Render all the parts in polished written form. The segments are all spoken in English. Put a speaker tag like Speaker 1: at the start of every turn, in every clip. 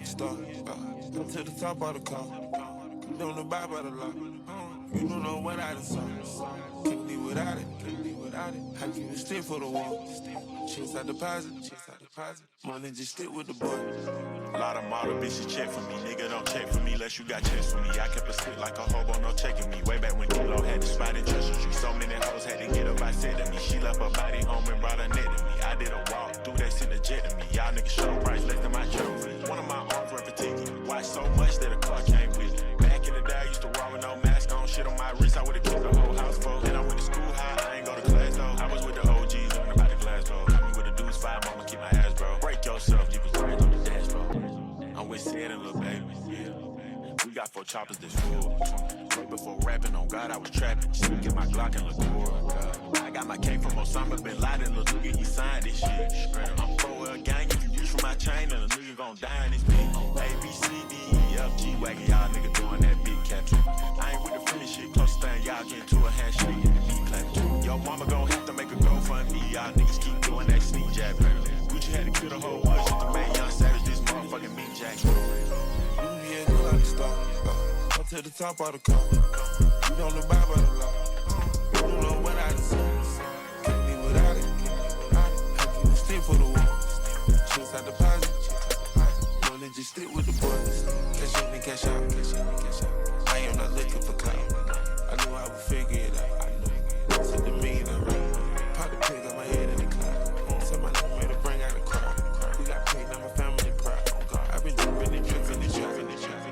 Speaker 1: the start. Come to the top of the car. You don't abide by the law. You don't know what I done saw. Can't live without it. I keep it stick for the wall. Checks out deposit. Money just stick with the boy.
Speaker 2: A lot of model bitches check for me. Nigga don't check for me unless you got checks for me. I kept a stick like a hobo, no checking me. Way back when Kilo had the spot in Treasure. So many hoes had to get up, I said to me. She left her body home and brought her net to me. I did a walk through that shit, the jet to me. Y'all niggas show price less than my jewelry. One of my arms worth a ticket. Watch so much that a car came with it. Back in the day, I used to roll with no mask on. Shit on my wrist, I would've killed the whole house full. And I went to school high, I ain't go to class though. I was with the OGs, learning about the glass though. Got me with a deuce 5, mama keep my ass, bro. Break yourself, you was right on the dash, bro. I'm with Sid and Lil Baby, yeah. We got 4 choppers that's full. Right before rapping, on God, I was trapping. Just get my Glock and liqueur. I got my cake from Osama Bin Laden. Lil nigga, he signed this shit. I'm for a gang, if you reach for my chain, then a nigga gon' die in this bitch. A, B, C, D, E, F, G, wagon, y'all nigga doing that big capture. I ain't with the friendly shit, close thing, y'all get into a handshake and the beat clap. Yo, mama gon' have to make a GoFundMe. Y'all niggas keep doing that sneak jab. Gucci had to kill the whole world just to make Young Savage this motherfucking meat jack.
Speaker 1: You be a good like a star. Come to the top of the car. You don't abide by the law. You don't know what I done saw. Can't live without it. I keep it stick for the wall. Checks out deposit. Money just stick with the boys. Cash in and cash out. I am not looking for clout. I knew I would figure it out. To the meaner. Pop the pig on my head in the cloud. Tell my nigga made to bring out the crowd. We got paid, now my family proud. I've been dripping and dripping and dripping and dripping.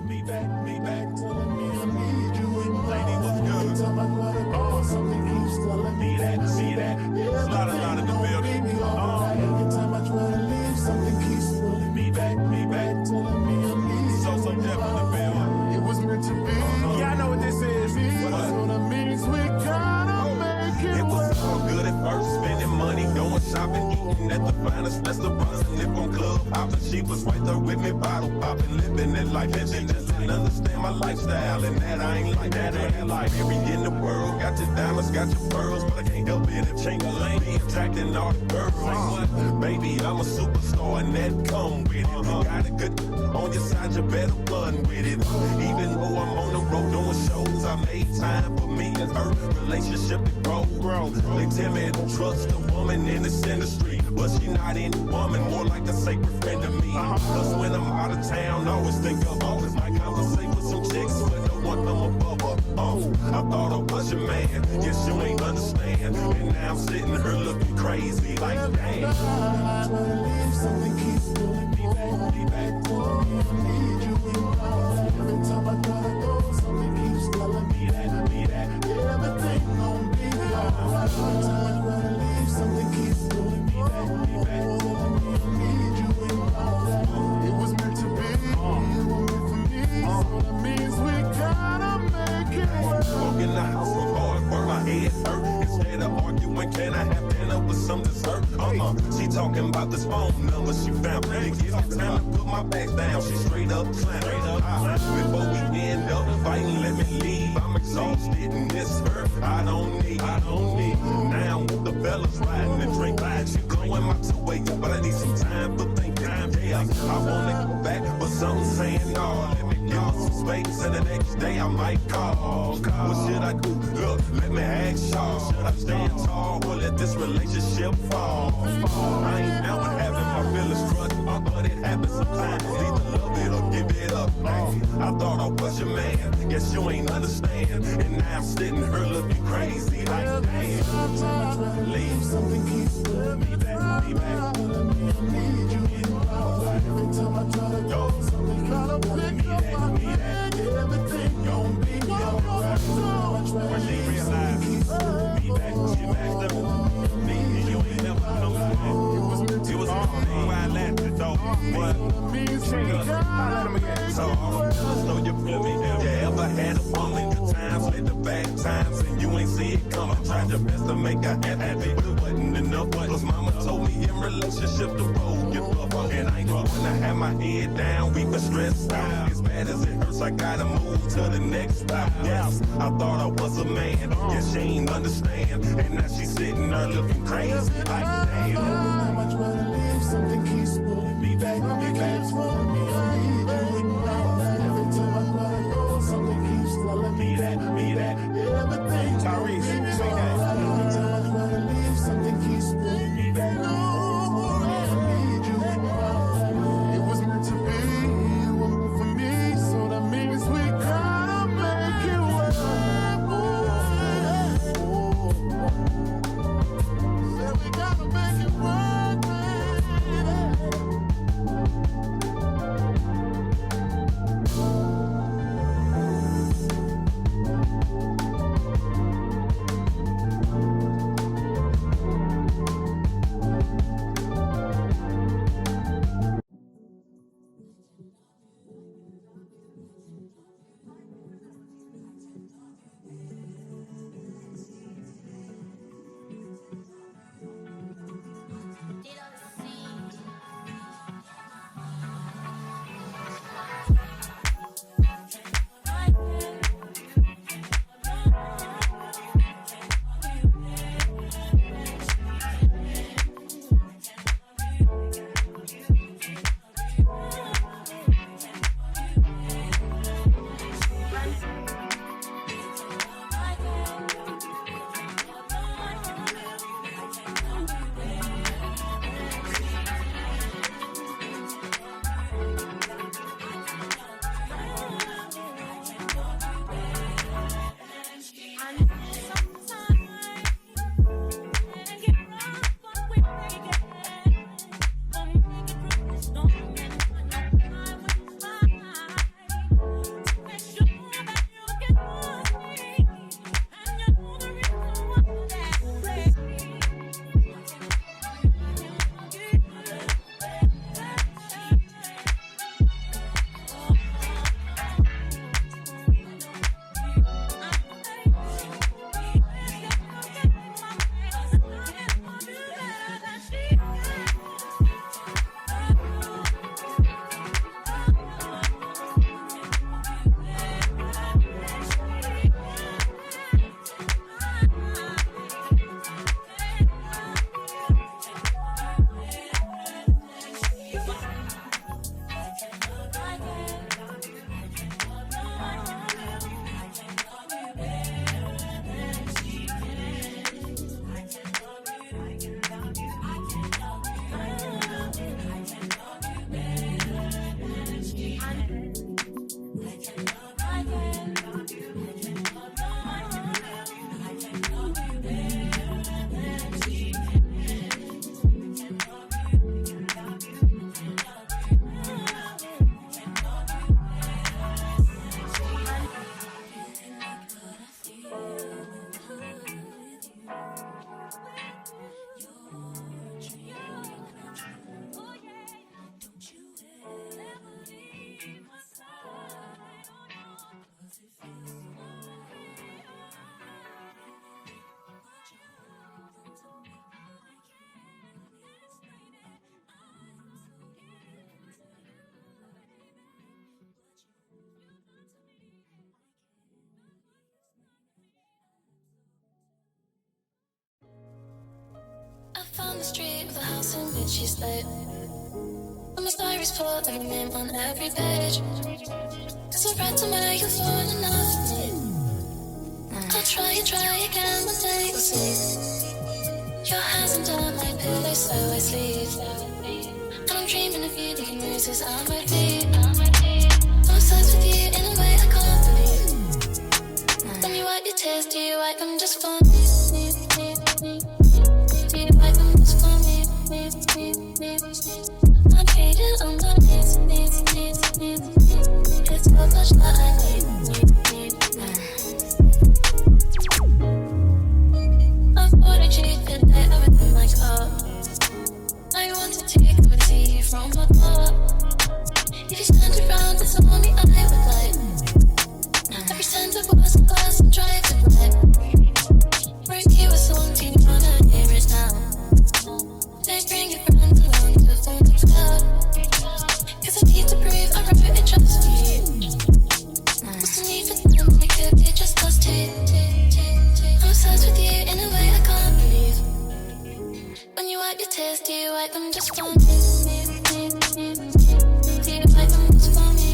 Speaker 2: Me back, telling me I need you in my lady, what's good? Every time I try to go, something keeps telling me that. There's a lot of in the building. Every time I try to leave, something keeps pulling me back, telling me I need you. So deaf in the building. It was meant to be. Yeah, I know what this is. That's what it means. We gotta make it. It was all good at first, spending money, going shopping, eating at the finest restaurants, and if on club hopping, she was right there with me, bottle popping, living that life, and she just didn't understand my lifestyle, and that I ain't like that. I ain't like every in the world, got your diamonds, got your pearls, but I can't help it if change the lane, be attracting all the girls. Baby, I'm a superstar, and that come with it. Got a good on your side, you better run with it. Even though I'm on the road doing shows, I made time for me and her relationship to grow. They tell me don't trust a woman in this industry, but she not any woman, more like a sacred friend to me. Cause when I'm out of town, I always think of all this. I conversate with some chicks, but no one I'm above her. Oh, I thought I was your man, guess you ain't understand. And now I'm sitting here looking crazy like damn. I leave, something keeps pulling me back, telling me I need you in my life. Every time I gotta go, something keeps telling me that. Everything gon' be alright. Every time I gotta leave, something keeps pulling me back, telling me I need you in my life. It was meant to be, it was meant for me. So that means we gotta make it work. Walk in the house from hard work, my head hurt. Instead of arguing, can I have dinner with some dessert? She talking about this phone number she found. It gives me time to put my bags down. She straight up slammed. Before we end up fighting, let me leave. I'm exhausted and miss her. I don't need. Now the fellas riding and drink vibes. She blowing my two-way, but I need some time for thinking. Yeah, I wanna go back, but something's saying no. Let me give her some space, and the next day I might call. What should I do? Look, let me ask y'all. Should I stand tall or let this relationship fall? I ain't down with having my feelings crushed, but it happens sometimes. Either love it or give it up. I thought I was your man, guess you ain't understand. And now I'm sitting here looking crazy like damn. Leave, something keeps pulling me back. Telling me I need you in my life. Every time I try to go, something gotta pick up my head. Everything gon' be alright. When she realized me back, she backed up. Me and you ain't never know that. It was all why I laughed. means we gotta make it.
Speaker 3: So all the fellas know you feel me. You ever had a woman, good times, let the bad times, and you ain't see it coming. Tried your best to make her happy, but it wasn't enough. Cause mama told me in relationship the road get rough. And I ain't gonna have my head down, weak but stressed out. As bad as it hurts, I gotta move to the next stop. Yes, I thought I was a man, yes, she ain't understand. And now she's sitting there looking crazy, like damn.
Speaker 2: Every time I try to leave, something keeps pulling me back. It keeps pulling me back. Every time I try to go, something keeps telling me that, everything.
Speaker 3: Tyrese, say that.
Speaker 2: Every time I try to leave, something keeps pulling me back. I need you. It was meant to be, you were meant for me, so that means we gotta make it work. Said we gotta make it work, baby.
Speaker 4: Found the street of the house in which she stayed. I'm a diary's full of every name on every page. Cause I read to where you're falling enough for me. I'll try again one day you'll see. Your hands under my pillow so I sleep. And I'm dreaming of you, leaving bruises on my feet. I'm obsessed with you in a way I can't believe. When you wipe your tears, do you wipe them just for me? Do you wipe them just for me? I'm hating on my knees. It's so much that I need. I thought I cheated at everything like art. I wanted to come and see you from afar. If you stand around, it's only I would like. Every time I pass the glass and drive it right. Ricky was on to you wanna hear it now. They bring your friends along to form the cloud. Cause I need to breathe, I wrote it just for you. What's the need for them? It could be just us two. I'm obsessed with you in a way I can't believe. When you wipe your tears, do you wipe them just for me? Do you wipe them just for me?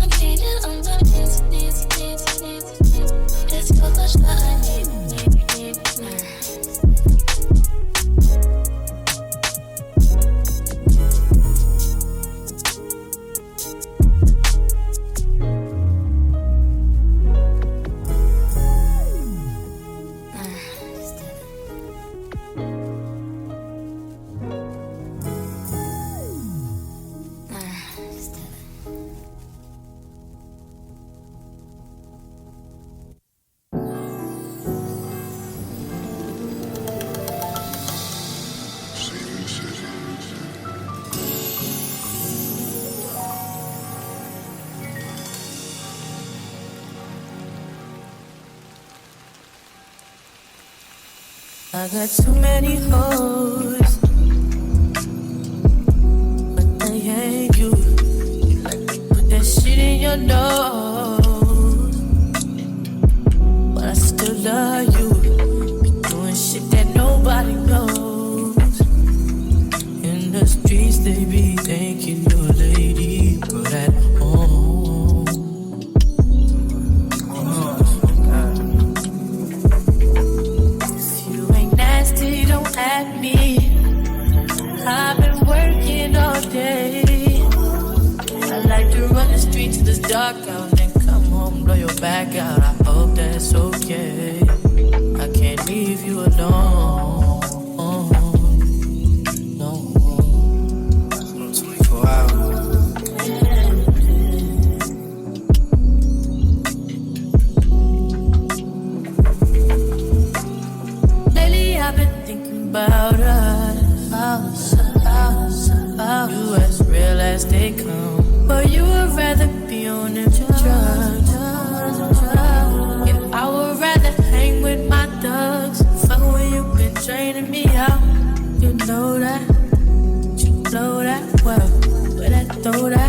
Speaker 4: I'm feeling on my knees. It's your touch that I need.
Speaker 5: I got too many hoes, but they ain't you. Put that shit in your nose, but I still love you. Be doing shit that nobody knows. In the streets they be thinking you're a lady, but at home. Don't at me. I've been working all day. I like to run the streets till it's dark out and come home, blow your back out. I hope that's okay. I can't leave you alone. No. 24 hours. Lately I've been about us, you as real as they come. But you would rather be on them drugs. Yeah, I would rather hang with my thugs. Fuck when you been draining me out. You know that, you know that well. But I throw that